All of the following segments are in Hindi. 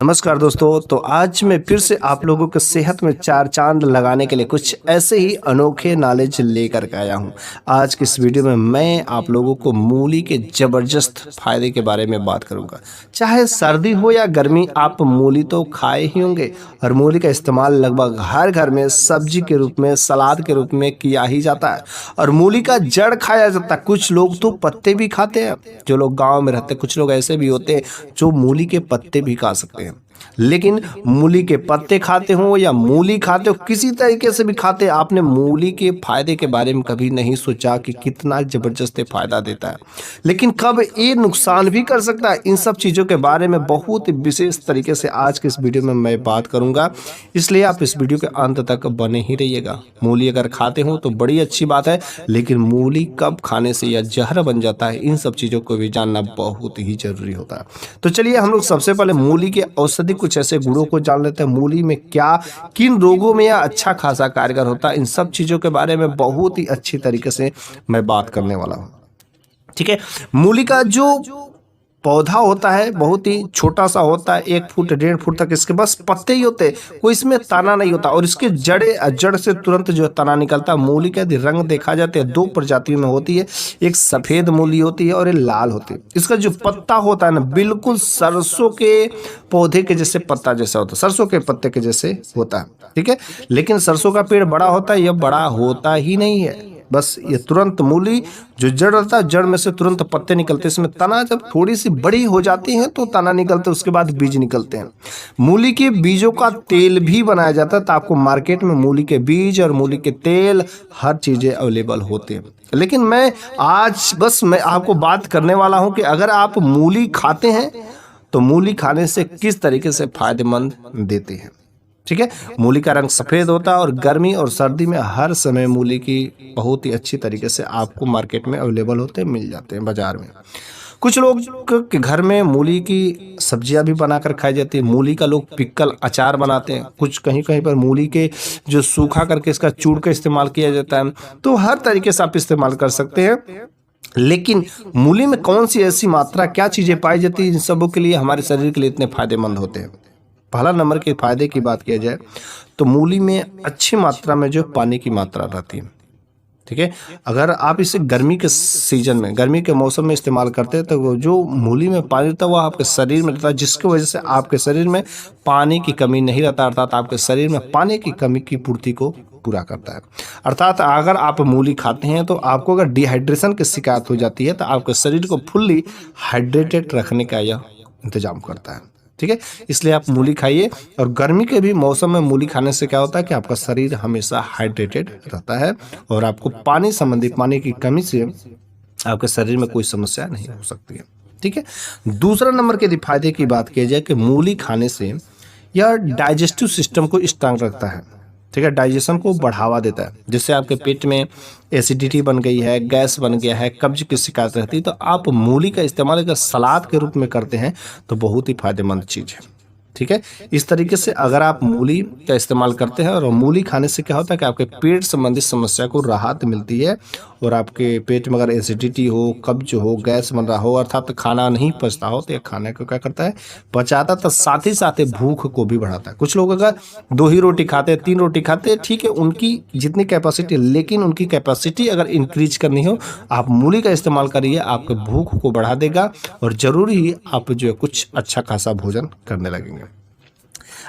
नमस्कार दोस्तों। तो आज मैं फिर से आप लोगों के सेहत में चार चांद लगाने के लिए कुछ ऐसे ही अनोखे नॉलेज लेकर के आया हूं। आज की इस वीडियो में मैं आप लोगों को मूली के ज़बरदस्त फायदे के बारे में बात करूंगा। चाहे सर्दी हो या गर्मी, आप मूली तो खाए ही होंगे और मूली का इस्तेमाल लगभग हर घर में सब्जी के रूप में, सलाद के रूप में किया ही जाता है। और मूली का जड़ खाया जाता है। कुछ लोग तो पत्ते भी खाते हैं। जो लोग गाँव में रहते हैं, कुछ लोग ऐसे भी होते हैं जो मूली के पत्ते भी खा सकते हैं। लेकिन मूली के पत्ते खाते हो या मूली खाते हो, किसी तरीके से भी खाते, आपने मूली के फायदे के बारे में कभी नहीं सोचा कि कितना जबरदस्त फायदा देता है, लेकिन कब ये नुकसान भी कर सकता है। इन सब चीज़ों के बारे में बहुत विशेष तरीके से आज के इस वीडियो में मैं बात करूंगा, इसलिए आप इस वीडियो के अंत तक बने ही रहिएगा। मूली अगर खाते हो तो बड़ी अच्छी बात है, लेकिन मूली कब खाने से यह जहर बन जाता है, इन सब चीज़ों को भी जानना बहुत ही जरूरी होता है। तो चलिए हम लोग सबसे पहले मूली के औषधि कुछ ऐसे गुणों को जान लेते हैं। मूली में क्या, किन रोगों में यह अच्छा खासा कारगर होता है, इन सब चीज़ों के बारे में बहुत ही अच्छी तरीके से मैं बात करने वाला हूँ। ठीक है। मूली का जो पौधा होता है बहुत ही छोटा सा होता है, 1 फुट 1.5 फुट तक इसके बस पत्ते ही होते हैं, कोई इसमें तना नहीं होता। और इसके जड़ से तुरंत जो तना निकलता है। मूली का यदि रंग देखा जाता है, 2 प्रजातियों में होती है, एक सफ़ेद मूली होती है और एक लाल होती है। इसका जो पत्ता होता है ना, बिल्कुल सरसों के पौधे के जैसे पत्ता जैसा होता है, सरसों के पत्ते के जैसे होता है। ठीक है। लेकिन सरसों का पेड़ बड़ा होता है, यह बड़ा होता ही नहीं है। बस ये तुरंत मूली जो जड़ रहता है, जड़ में से तुरंत पत्ते निकलते हैं। इसमें तना जब थोड़ी सी बड़ी हो जाती है तो तना निकलते हैं, उसके बाद बीज निकलते हैं। मूली के बीजों का तेल भी बनाया जाता है। तो आपको मार्केट में मूली के बीज और मूली के तेल हर चीज़ें अवेलेबल होते हैं। लेकिन मैं आपको बात करने वाला हूँ कि अगर आप मूली खाते हैं तो मूली खाने से किस तरीके से फायदेमंद देते हैं। ठीक है। मूली का रंग सफ़ेद होता है और गर्मी और सर्दी में हर समय मूली की बहुत ही अच्छी तरीके से आपको मार्केट में अवेलेबल होते हैं, मिल जाते हैं बाज़ार में। कुछ लोग के घर में मूली की सब्जियां भी बनाकर खाई जाती है। मूली का लोग पिक्कल अचार बनाते हैं। कुछ कहीं कहीं पर मूली के जो सूखा करके इसका चूड़ का इस्तेमाल किया जाता है। तो हर तरीके से आप इस्तेमाल कर सकते हैं। लेकिन मूली में कौन सी ऐसी मात्रा, क्या चीज़ें पाई जाती है इन सबों के लिए हमारे शरीर के लिए इतने फायदेमंद होते हैं। पहला नंबर के फायदे की बात किया जाए तो मूली में अच्छी मात्रा में जो पानी की मात्रा रहती है। ठीक है। अगर आप इसे गर्मी के सीजन में, गर्मी के मौसम में इस्तेमाल करते हैं तो वो जो मूली में पानी रहता है वो आपके शरीर में रहता है, जिसकी वजह से आपके शरीर में पानी की कमी नहीं रहता, अर्थात आपके शरीर में पानी की कमी की पूर्ति को पूरा करता है। अर्थात अगर आप मूली खाते हैं तो आपको अगर डिहाइड्रेशन की शिकायत हो जाती है तो आपके शरीर को फुल्ली हाइड्रेटेड रखने का यह इंतजाम करता है। ठीक है। इसलिए आप मूली खाइए। और गर्मी के भी मौसम में मूली खाने से क्या होता है कि आपका शरीर हमेशा हाइड्रेटेड रहता है और आपको पानी संबंधी, पानी की कमी से आपके शरीर में कोई समस्या नहीं हो सकती है। ठीक है। दूसरा नंबर के फायदे की बात की जाए कि मूली खाने से यह डाइजेस्टिव सिस्टम को स्ट्रांग रखता है। ठीक है। डाइजेशन को बढ़ावा देता है, जिससे आपके पेट में एसिडिटी बन गई है, गैस बन गया है, कब्ज की शिकायत रहती है, तो आप मूली का इस्तेमाल अगर सलाद के रूप में करते हैं तो बहुत ही फायदेमंद चीज़ है। ठीक है। इस तरीके से अगर आप मूली का इस्तेमाल करते हैं, और मूली खाने से क्या होता है कि आपके पेट संबंधित समस्या को राहत मिलती है। और आपके पेट में अगर एसिडिटी हो, कब्ज हो, गैस बन रहा हो, अर्थात खाना नहीं पचता हो, तो यह खाने को क्या करता है, पचाता, तो साथ ही साथ भूख को भी बढ़ाता है। कुछ लोग अगर 2 ही रोटी खाते हैं, 3 रोटी खाते हैं, ठीक है, उनकी जितनी कैपेसिटी, लेकिन उनकी कैपेसिटी अगर इंक्रीज करनी हो, आप मूली का इस्तेमाल करिए, आपके भूख को बढ़ा देगा और ज़रूरी ही आप जो है कुछ अच्छा खासा भोजन करने लगेंगे।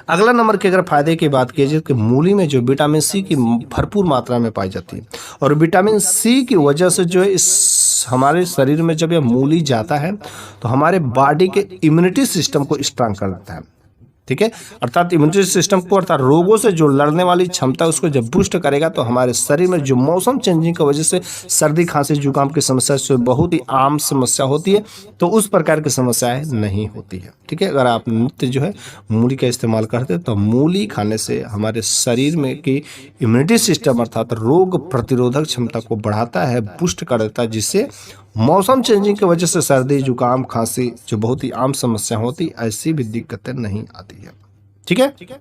अगला नंबर की अगर फायदे की बात कीजिए कि मूली में जो विटामिन सी की भरपूर मात्रा में पाई जाती है, और विटामिन सी की वजह से जो है इस हमारे शरीर में जब यह मूली जाता है तो हमारे बॉडी के इम्यूनिटी सिस्टम को स्ट्रांग कर देता है। ठीक है। अर्थात इम्यूनिटी सिस्टम को, अर्थात रोगों से जो लड़ने वाली क्षमता उसको जब बूस्ट करेगा तो हमारे शरीर में जो मौसम चेंजिंग की वजह से सर्दी, खांसी, जुकाम की समस्या से बहुत ही आम समस्या होती है, तो उस प्रकार की समस्याएं नहीं होती है। ठीक है। अगर आप नित्य जो है मूली का इस्तेमाल करते हैं तो मूली खाने से हमारे शरीर में की इम्यूनिटी सिस्टम, अर्थात रोग प्रतिरोधक क्षमता को बढ़ाता है, बूस्ट कर देता है, जिससे मौसम चेंजिंग की वजह से सर्दी, जुकाम, खांसी जो बहुत ही आम समस्या होती, ऐसी भी दिक्कतें नहीं आती है। ठीक है।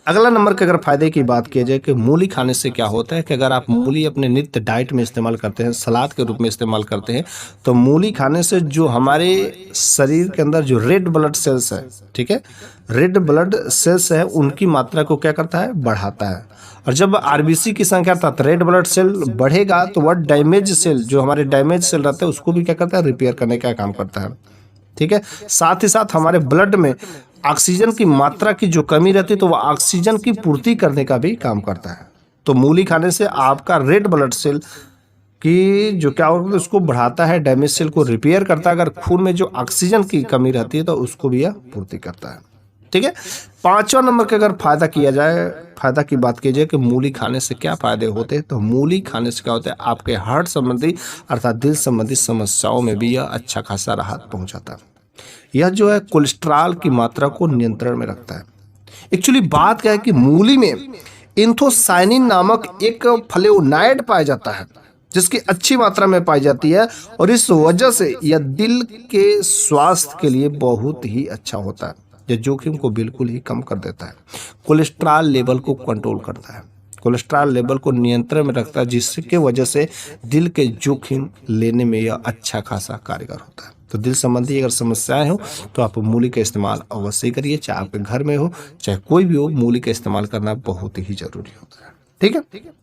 अगला नंबर के अगर फायदे की बात की जाए कि मूली खाने से क्या होता है कि अगर आप मूली अपने नित्य डाइट में इस्तेमाल करते हैं, सलाद के रूप में इस्तेमाल करते हैं, तो मूली खाने से जो हमारे शरीर के अंदर जो रेड ब्लड सेल्स है, ठीक है, रेड ब्लड सेल्स है, उनकी मात्रा को क्या करता है, बढ़ाता है। और जब आरबीसी की संख्या तथा रेड ब्लड सेल बढ़ेगा तो वह डैमेज सेल, जो हमारे डैमेज सेल रहते हैं, उसको भी क्या करता है, रिपेयर करने का काम करता है, ठीक है। साथ ही साथ हमारे ब्लड में ऑक्सीजन की मात्रा की जो कमी रहती है तो वह ऑक्सीजन की पूर्ति करने का भी काम करता है। तो मूली खाने से आपका रेड ब्लड सेल की जो क्या होता है उसको बढ़ाता है, डैमेज सेल को रिपेयर करता है। अगर खून में जो ऑक्सीजन की कमी रहती है तो उसको भी यह पूर्ति करता है, ठीक है। 5वां नंबर के अगर फायदा किया जाए, फायदा की बात की जाए कि मूली खाने से क्या फायदे होते हैं, तो मूली खाने से क्या होता है, आपके हार्ट संबंधी अर्थात दिल संबंधी समस्याओं में भी यह अच्छा खासा राहत पहुंचाता है। यह जो है कोलेस्ट्रॉल की मात्रा को नियंत्रण में रखता है। एक्चुअली बात क्या है कि मूली में एंथोसायनिन नामक एक फ्लेवोनाइड पाया जाता है जिसकी अच्छी मात्रा में पाई जाती है, और इस वजह से यह दिल के स्वास्थ्य के लिए बहुत ही अच्छा होता है। यह जोखिम को बिल्कुल ही कम कर देता है, कोलेस्ट्रॉल लेवल को कंट्रोल करता है, कोलेस्ट्रॉल लेवल को नियंत्रण में रखता है, जिसके वजह से दिल के जोखिम लेने में यह अच्छा खासा कारगर होता है। तो दिल संबंधी अगर समस्याएं हो तो आप मूली का इस्तेमाल अवश्य करिए, चाहे आपके घर में हो चाहे कोई भी हो, मूली का इस्तेमाल करना बहुत ही जरूरी होता है, ठीक है।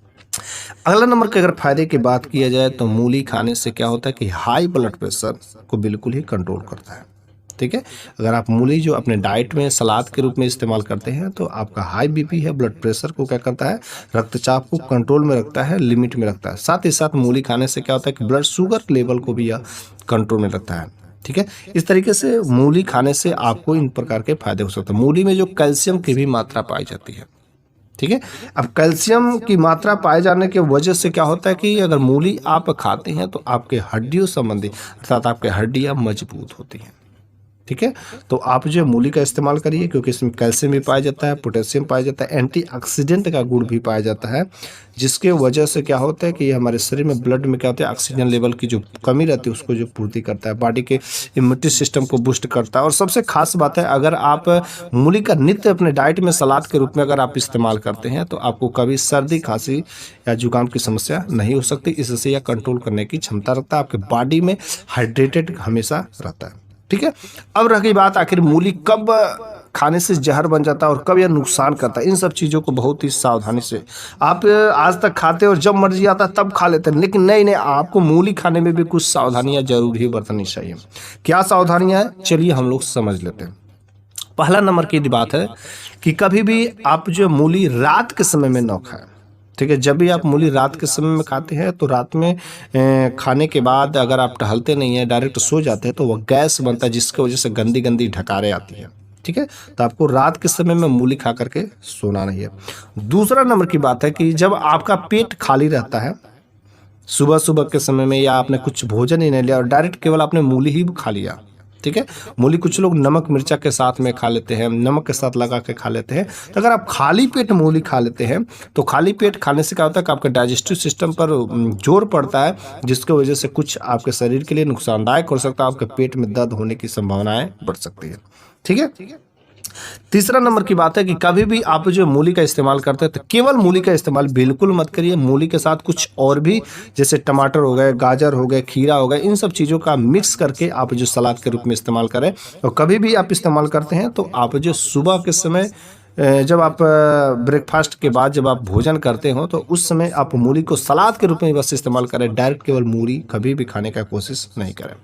अगला नंबर के अगर फायदे की बात किया जाए तो मूली खाने से क्या होता है कि हाई ब्लड प्रेशर को बिल्कुल ही कंट्रोल करता है, ठीक है। अगर आप मूली जो अपने डाइट में सलाद के रूप में इस्तेमाल करते हैं तो आपका हाई बीपी है, ब्लड प्रेशर को क्या करता है, रक्तचाप को कंट्रोल में रखता है, लिमिट में रखता है। साथ ही साथ मूली खाने से क्या होता है कि ब्लड शुगर लेवल को भी यह कंट्रोल में रखता है, ठीक है। इस तरीके से मूली खाने से आपको इन प्रकार के फायदे हो सकते हैं। मूली में जो कैल्शियम की भी मात्रा पाई जाती है, ठीक है। अब कैल्शियम की मात्रा पाए जाने की वजह से क्या होता है कि अगर मूली आप खाते हैं तो आपके हड्डियों संबंधी अर्थात आपके हड्डियां मजबूत होती हैं, ठीक है। तो आप जो मूली का इस्तेमाल करिए क्योंकि इसमें कैल्शियम भी पाया जाता है, पोटेशियम पाया जाता है, एंटीऑक्सीडेंट का गुण भी पाया जाता है, जिसके वजह से क्या होता है कि हमारे शरीर में ब्लड में क्या होता है, ऑक्सीजन लेवल की जो कमी रहती है उसको जो पूर्ति करता है, बॉडी के इम्यूनिटी सिस्टम को बूस्ट करता है। और सबसे खास बात है, अगर आप मूली का नित्य अपने डाइट में सलाद के रूप में अगर आप इस्तेमाल करते हैं तो आपको कभी सर्दी खांसी या जुकाम की समस्या नहीं हो सकती। इससे यह कंट्रोल करने की क्षमता रखता है, आपके बॉडी में हाइड्रेटेड हमेशा रहता है, ठीक है। अब रह गई बात आखिर मूली कब खाने से जहर बन जाता है और कब यह नुकसान करता है। इन सब चीज़ों को बहुत ही सावधानी से आप आज तक खाते और जब मर्जी आता तब खा लेते हैं, लेकिन नहीं, आपको मूली खाने में भी कुछ सावधानियां जरूर ही बरतनी चाहिए। क्या सावधानियां हैं, चलिए हम लोग समझ लेते हैं। पहला नंबर की बात है कि कभी भी आप जो मूली रात के समय में न खाएं, ठीक है। जब भी आप मूली रात के समय में खाते हैं तो रात में खाने के बाद अगर आप टहलते नहीं हैं, डायरेक्ट सो जाते हैं तो वह गैस बनता है, जिसकी वजह से गंदी गंदी ढकारें आती हैं, ठीक है। तो आपको रात के समय में मूली खा करके सोना नहीं है। दूसरा नंबर की बात है कि जब आपका पेट खाली रहता है सुबह सुबह के समय में, या आपने कुछ भोजन ही नहीं लिया और डायरेक्ट केवल आपने मूली ही खा लिया, ठीक है। मूली कुछ लोग नमक मिर्चा के साथ में खा लेते हैं, नमक के साथ लगा के खा लेते हैं। तो अगर आप खाली पेट मूली खा लेते हैं तो खाली पेट खाने से क्या होता है कि आपके डाइजेस्टिव सिस्टम पर जोर पड़ता है, जिसकी वजह से कुछ आपके शरीर के लिए नुकसानदायक हो सकता है, आपके पेट में दर्द होने की संभावनाएं बढ़ सकती है, ठीक है। तीसरा नंबर की बात है कि कभी भी आप जो मूली का इस्तेमाल करते हैं तो केवल मूली का इस्तेमाल बिल्कुल मत करिए। मूली के साथ कुछ और भी जैसे टमाटर हो गए, गाजर हो गए, खीरा हो गए, इन सब चीज़ों का मिक्स करके आप जो सलाद के रूप में इस्तेमाल करें। और कभी भी आप इस्तेमाल करते हैं तो आप जो सुबह के समय जब आप ब्रेकफास्ट के बाद जब आप भोजन करते हो तो उस समय आप मूली को सलाद के रूप में बस इस्तेमाल करें, डायरेक्ट केवल मूली कभी भी खाने का कोशिश नहीं करें।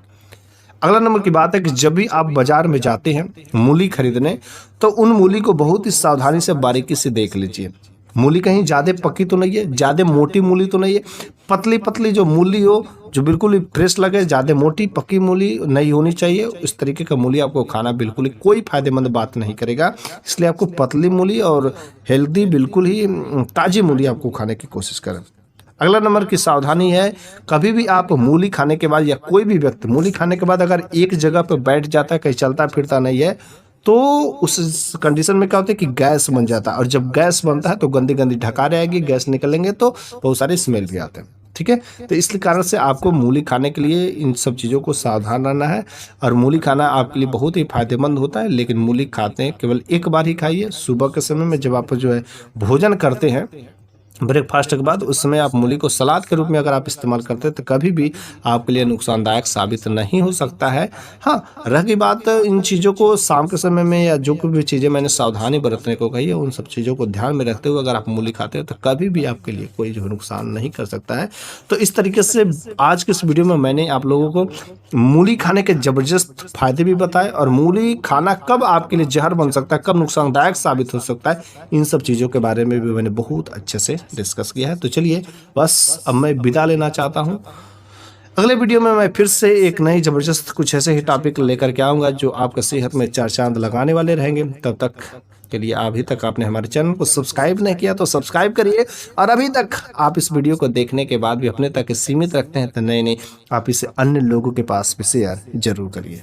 अगला नंबर की बात है कि जब भी आप बाजार में जाते हैं मूली खरीदने तो उन मूली को बहुत ही सावधानी से बारीकी से देख लीजिए। मूली कहीं ज़्यादा पकी तो नहीं है, ज़्यादा मोटी मूली तो नहीं है, पतली पतली जो मूली हो जो बिल्कुल ही फ्रेश लगे, ज़्यादा मोटी पकी मूली नहीं होनी चाहिए। इस तरीके का मूली आपको खाना बिल्कुल ही कोई फायदेमंद बात नहीं करेगा, इसलिए आपको पतली मूली और हेल्दी बिल्कुल ही ताज़ी मूली आपको खाने की कोशिश करें। अगला नंबर की सावधानी है, कभी भी आप मूली खाने के बाद या कोई भी व्यक्ति मूली खाने के बाद अगर एक जगह पर बैठ जाता है, कहीं चलता फिरता नहीं है, तो उस कंडीशन में क्या होता है कि गैस बन जाता है। और जब गैस बनता है तो गंदी गंदी ढकारें आएगी, गैस निकलेंगे तो बहुत सारे स्मेल भी आते हैं। ठीक है। तो इस कारण से आपको मूली खाने के लिए इन सब चीज़ों को सावधान रहना है। और मूली खाना आपके लिए बहुत ही फायदेमंद होता है, लेकिन मूली खाते हैं केवल एक बार ही खाइए। सुबह के समय में जब आप जो है भोजन करते हैं ब्रेकफास्ट के बाद, उस समय आप मूली को सलाद के रूप में अगर आप इस्तेमाल करते हैं तो कभी भी आपके लिए नुकसानदायक साबित नहीं हो सकता है। हाँ, रह गई बात इन चीज़ों को शाम के समय में या जो कोई भी चीज़ें मैंने सावधानी बरतने को कही है, उन सब चीज़ों को ध्यान में रखते हुए अगर आप मूली खाते हैं तो कभी भी आपके लिए कोई जो नुकसान नहीं कर सकता है। तो इस तरीके से आज के इस वीडियो में मैंने आप लोगों को मूली खाने के ज़बरदस्त फायदे भी बताए, और मूली खाना कब आपके लिए जहर बन सकता है, कब नुकसानदायक साबित हो सकता है, इन सब चीज़ों के बारे में भी मैंने बहुत अच्छे से डिस्कस किया है। तो चलिए बस अब मैं विदा लेना चाहता हूँ। अगले वीडियो में मैं फिर से एक नई ज़बरदस्त कुछ ऐसे ही टॉपिक लेकर के आऊँगा जो आपका सेहत में चार चांद लगाने वाले रहेंगे। तब तक के लिए अभी तक आपने हमारे चैनल को सब्सक्राइब नहीं किया तो सब्सक्राइब करिए, और अभी तक आप इस वीडियो को देखने के बाद भी अपने तक सीमित रखते हैं तो नहीं, आप इसे अन्य लोगों के पास भी शेयर जरूर करिए।